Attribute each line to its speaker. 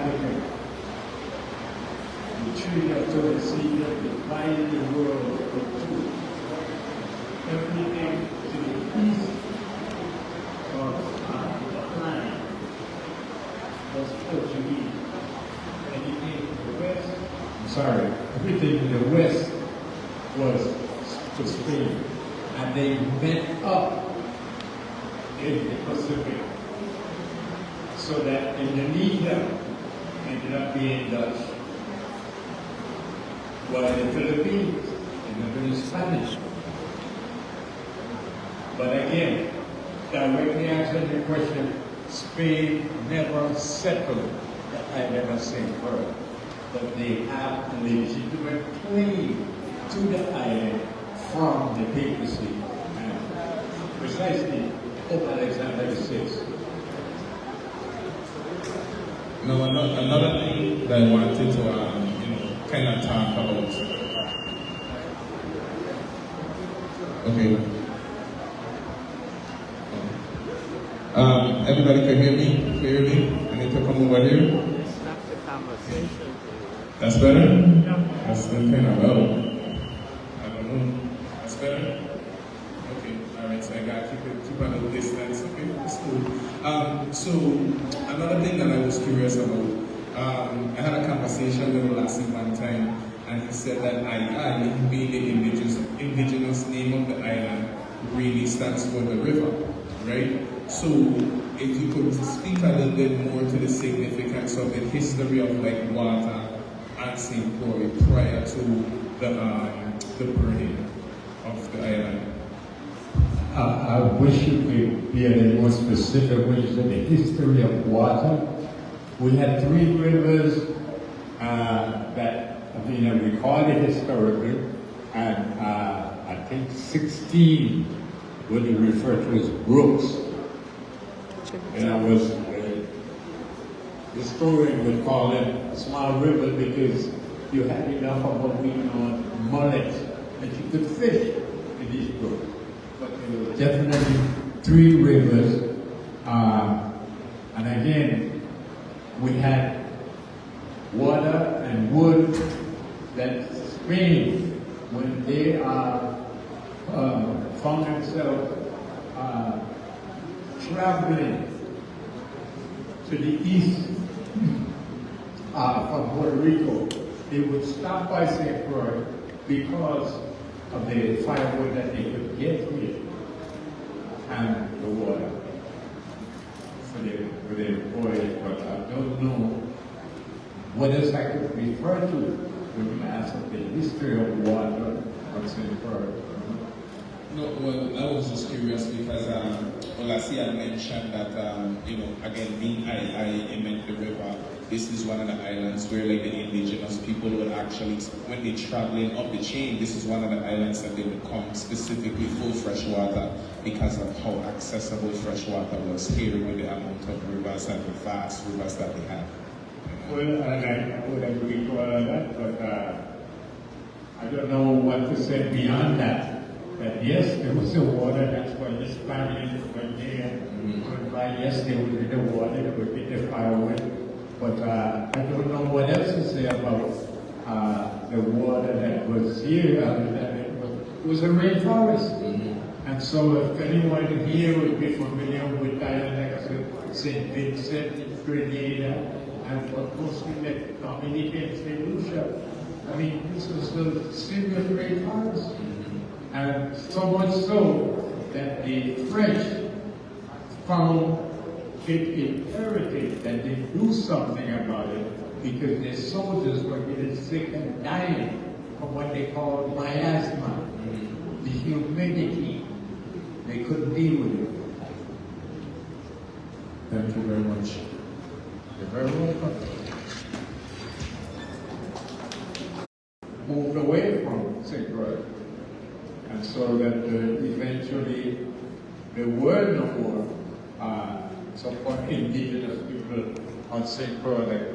Speaker 1: Africa. The tree of Tordesillas divided the world into two. Everything to the east of the planet was Portuguese. Anything to the west, everything to the west was Spain. And they met up in the Pacific. So that Indonesia ended up being Dutch, while the Philippines ended up being Spanish. But again, directly answering the question, Spain never settled the island of St. Croix, but they have a legitimate claim to the island from the papacy, and precisely Pope Alexander VI.
Speaker 2: Now, another thing that I wanted to, kind of talk about. Okay. Everybody can hear me clearly? I need to come over here.
Speaker 3: Stop the conversation.
Speaker 2: That's better?
Speaker 3: Yeah.
Speaker 2: That's still kind of low. I don't know. That's better? Okay, alright, so I got to keep a little distance. Okay, that's cool. So, another thing that I was curious about, I had a conversation with Lassie one time, and he said that I being the indigenous name of the island, really stands for the river, right? So, if you could speak a little bit more to the significance of the history of like water at St. Croix prior to the burning of the island.
Speaker 1: I wish you could be a little more specific when you said the history of water. We had 3 rivers that have been recorded historically, and I think 16 what they refer to as brooks. And I was, the historian would call them small rivers because you had enough of what we know mullet that you could fish in these brooks. But there were definitely 3 rivers, and again, we had water and wood that Spain, when they found themselves traveling to the east from Puerto Rico, they would stop by St. Croix because of the firewood that they could get here and the water for their voyage. But I don't know what else I could refer to when you ask of the history of water of St. Croix.
Speaker 2: No, well, I was just curious because Olassie had mentioned that, again, being I meant the river, this is one of the islands where like the indigenous people would actually, when they're traveling up the chain, this is one of the islands that they would come specifically for fresh water because of how accessible fresh water was here with the amount of rivers and the vast rivers that they have.
Speaker 1: Well, and I would agree to all of that, but I don't know what to say beyond that. But yes, there was the water, that's why the Spaniards went there. Yes, they would get the water, they would get the firewood. But I don't know what else to say about the water that was here, other than it was a rainforest. And so if anyone here would be familiar with islands like St. Vincent, Grenada, and what mostly the Dominican St. Lucia, I mean, this was the serious rainforest. And so much so that the French found it imperative that they do something about it because their soldiers were getting sick and dying from what they called miasma, the humidity. They couldn't deal with it.
Speaker 2: Thank you very much.
Speaker 1: You're very welcome. Moved away from St. Croix. And so that eventually there were no more so-called indigenous people on St. Croix